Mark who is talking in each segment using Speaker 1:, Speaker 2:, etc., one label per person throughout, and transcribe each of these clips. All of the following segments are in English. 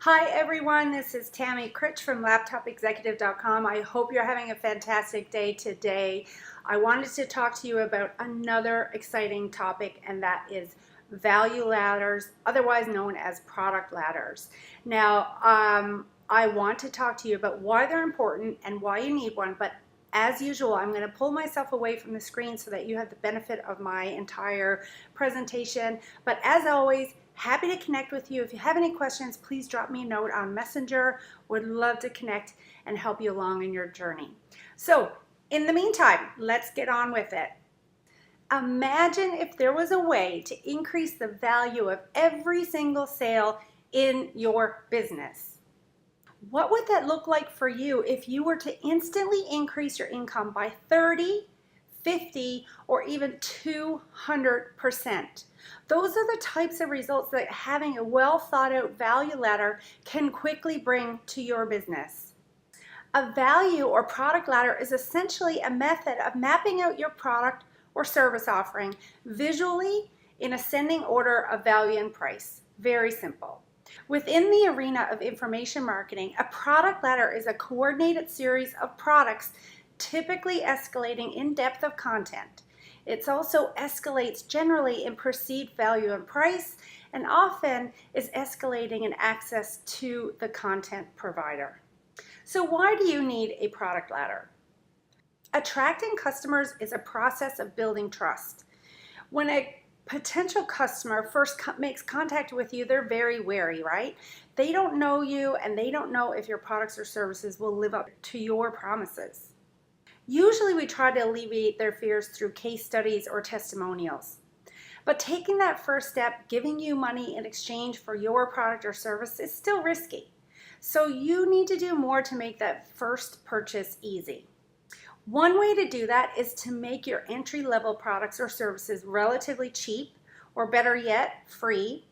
Speaker 1: Hi everyone, this is Tammy Critch from laptopexecutive.com. I hope you're having a fantastic day today. I wanted to talk to you about another exciting topic, and that is value ladders, otherwise known as product ladders. Now, I want to talk to you about why they're important and why you need one, but as usual, I'm going to pull myself away from the screen so that you have the benefit of my entire presentation. But as always, happy to connect with you. If you have any questions, please drop me a note on Messenger. Would love to connect and help you along in your journey. So in the meantime, let's get on with it. Imagine if there was a way to increase the value of every single sale in your business. What would that look like for you if you were to instantly increase your income by 30, 50, or even 200%? Those are the types of results that having a well thought out value ladder can quickly bring to your business. A value or product ladder is essentially a method of mapping out your product or service offering visually in ascending order of value and price. Very simple. Within the arena of information marketing, a product ladder is a coordinated series of products, typically escalating in depth of content. It also escalates generally in perceived value and price, and often is escalating in access to the content provider. So why do you need a product ladder? Attracting customers is a process of building trust. When a potential customer first makes contact with you, they're very wary, right? They don't know you, and they don't know if your products or services will live up to your promises. Usually we try to alleviate their fears through case studies or testimonials. But taking that first step, giving you money in exchange for your product or service, is still risky. So you need to do more to make that first purchase easy. One way to do that is to make your entry-level products or services relatively cheap, or better yet, free.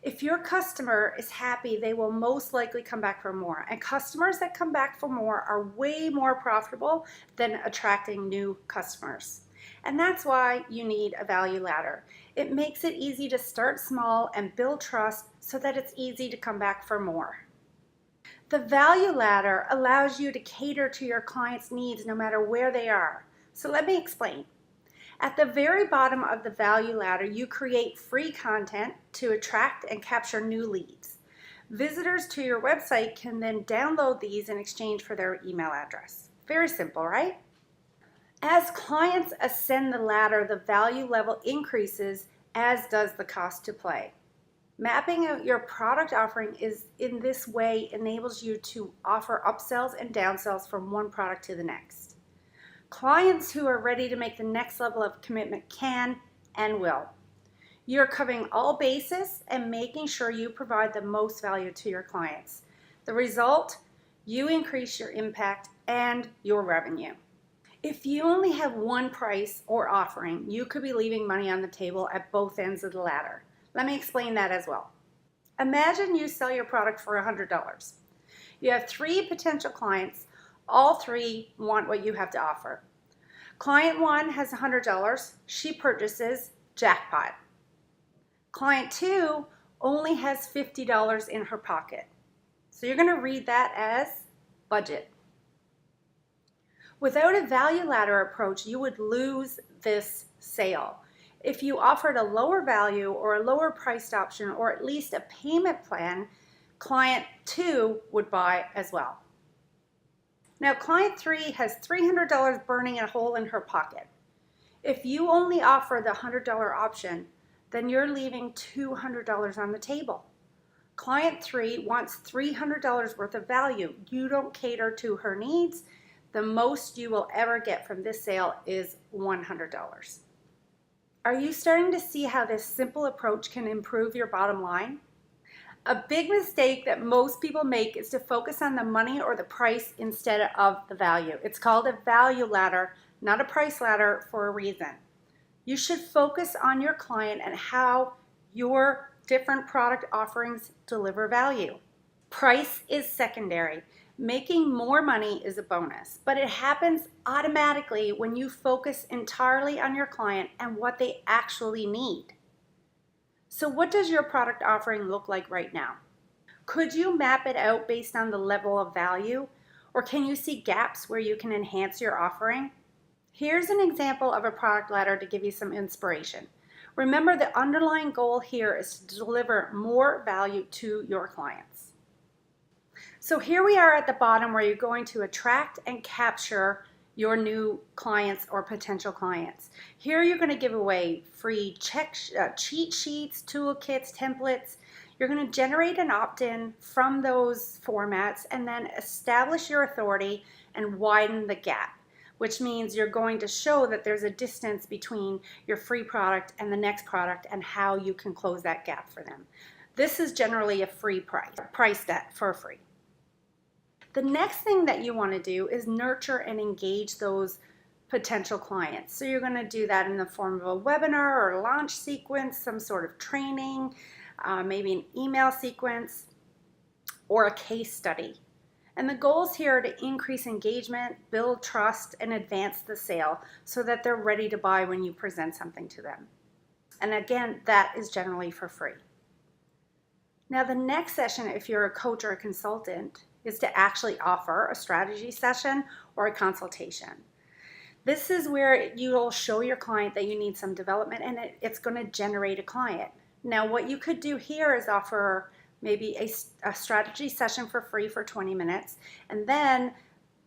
Speaker 1: If your customer is happy, they will most likely come back for more. And customers that come back for more are way more profitable than attracting new customers. And that's why you need a value ladder. It makes it easy to start small and build trust so that it's easy to come back for more. The value ladder allows you to cater to your clients' needs no matter where they are. So let me explain. At the very bottom of the value ladder, you create free content to attract and capture new leads. Visitors to your website can then download these in exchange for their email address. Very simple, right? As clients ascend the ladder, the value level increases, as does the cost to play. Mapping out your product offering in this way enables you to offer upsells and downsells from one product to the next. Clients who are ready to make the next level of commitment can and will. You're covering all bases and making sure you provide the most value to your clients. The result, you increase your impact and your revenue. If you only have one price or offering, you could be leaving money on the table at both ends of the ladder. Let me explain that as well. Imagine you sell your product for $100. You have 3 potential clients. All 3 want what you have to offer. Client 1 has $100. She purchases, jackpot. Client 2 only has $50 in her pocket. So you're going to read that as budget. Without a value ladder approach, you would lose this sale. If you offered a lower value or a lower priced option, or at least a payment plan, client 2 would buy as well. Now client 3 has $300 burning a hole in her pocket. If you only offer the $100 option, then you're leaving $200 on the table. Client 3 wants $300 worth of value. You don't cater to her needs. The most you will ever get from this sale is $100. Are you starting to see how this simple approach can improve your bottom line? A big mistake that most people make is to focus on the money or the price instead of the value. It's called a value ladder, not a price ladder, for a reason. You should focus on your client and how your different product offerings deliver value. Price is secondary. Making more money is a bonus, but it happens automatically when you focus entirely on your client and what they actually need. So what does your product offering look like right now? Could you map it out based on the level of value? Or can you see gaps where you can enhance your offering? Here's an example of a product ladder to give you some inspiration. Remember, the underlying goal here is to deliver more value to your clients. So here we are at the bottom where you're going to attract and capture your new clients or potential clients. Here you're going to give away free cheat sheets, toolkits, templates. You're going to generate an opt-in from those formats and then establish your authority and widen the gap, which means you're going to show that there's a distance between your free product and the next product and how you can close that gap for them. This is generally a free price, priced at for free. The next thing that you want to do is nurture and engage those potential clients. So you're going to do that in the form of a webinar or a launch sequence, some sort of training, maybe an email sequence, or a case study. And the goals here are to increase engagement, build trust, and advance the sale so that they're ready to buy when you present something to them. And again, that is generally for free. Now, the next session, if you're a coach or a consultant, is to actually offer a strategy session or a consultation. This is where you'll show your client that you need some development and it's going to generate a client. Now, what you could do here is offer maybe a strategy session for free for 20 minutes and then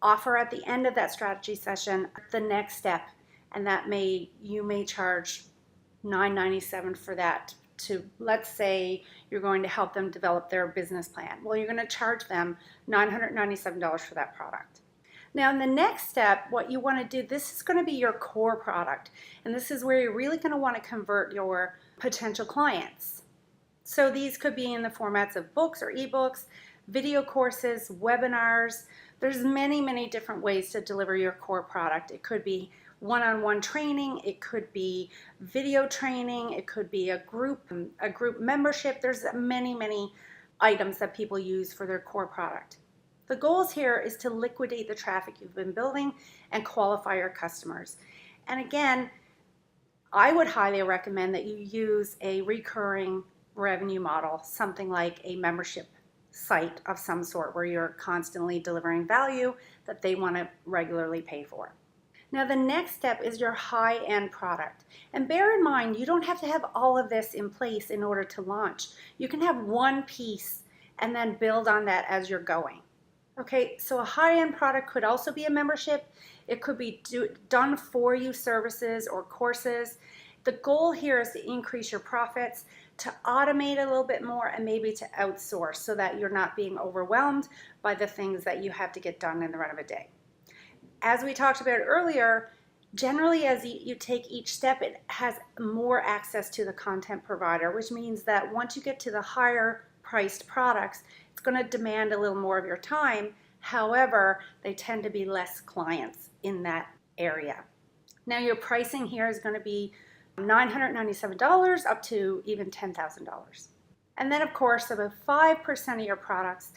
Speaker 1: offer at the end of that strategy session the next step, and that you may charge $9.97 for that. To, let's say you're going to help them develop their business plan. Well, you're going to charge them $997 for that product. Now, in the next step, what you want to do, this is going to be your core product, and this is where you're really going to want to convert your potential clients. So these could be in the formats of books or ebooks, video courses, webinars. There's many, many different ways to deliver your core product. It could be one-on-one training, it could be video training, it could be a group membership. There's many, many items that people use for their core product. The goals here is to liquidate the traffic you've been building and qualify your customers. And again, I would highly recommend that you use a recurring revenue model, something like a membership site of some sort where you're constantly delivering value that they want to regularly pay for. Now, the next step is your high-end product. And bear in mind, you don't have to have all of this in place in order to launch. You can have one piece and then build on that as you're going. Okay, so a high-end product could also be a membership. It could be done for you services or courses. The goal here is to increase your profits, to automate a little bit more, and maybe to outsource so that you're not being overwhelmed by the things that you have to get done in the run of a day. As we talked about earlier, generally as you take each step, it has more access to the content provider, which means that once you get to the higher priced products, it's going to demand a little more of your time. However, they tend to be less clients in that area. Now, your pricing here is going to be $997 up to even $10,000. And then, of course, about 5% of your products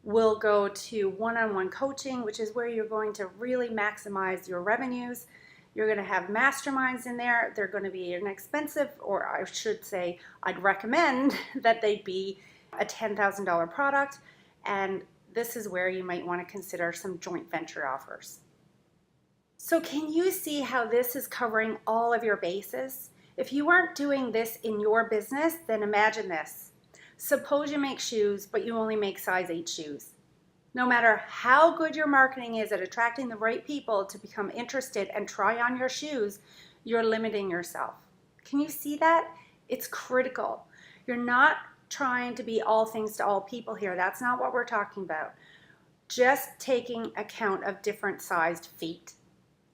Speaker 1: will go to one-on-one coaching, which is where you're going to really maximize your revenues. You're going to have masterminds in there. They're going to be inexpensive, or I should say, I'd recommend that they be a $10,000 product. And this is where you might want to consider some joint venture offers. So can you see how this is covering all of your bases? If you aren't doing this in your business, then imagine this. Suppose you make shoes, but you only make size 8 shoes. No matter how good your marketing is at attracting the right people to become interested and try on your shoes, you're limiting yourself. Can you see that? It's critical. You're not trying to be all things to all people here. That's not what we're talking about. Just taking account of different sized feet.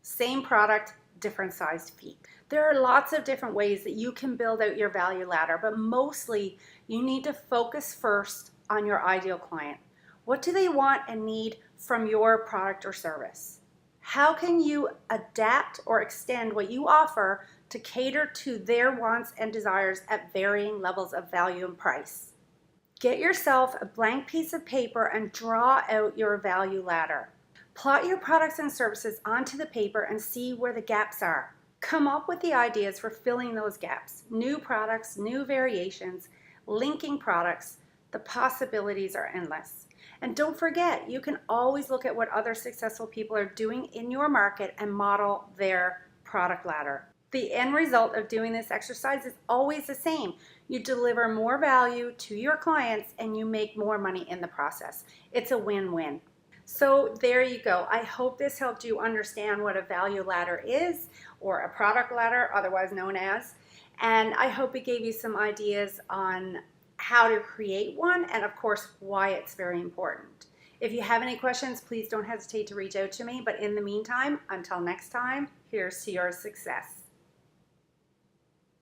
Speaker 1: Same product, different sized feet. There are lots of different ways that you can build out your value ladder, but mostly you need to focus first on your ideal client. What do they want and need from your product or service? How can you adapt or extend what you offer to cater to their wants and desires at varying levels of value and price? Get yourself a blank piece of paper and draw out your value ladder. Plot your products and services onto the paper and see where the gaps are. Come up with the ideas for filling those gaps. New products, new variations, linking products, The possibilities are endless. And don't forget, you can always look at what other successful people are doing in your market and model their product ladder. The end result of doing this exercise is always the same. You deliver more value to your clients and you make more money in the process. It's a win-win. So there you go. I hope this helped you understand what a value ladder is, or a product ladder, otherwise known as. And I hope it gave you some ideas on how to create one, and of course, why it's very important. If you have any questions, please don't hesitate to reach out to me. But in the meantime, until next time, here's to your success.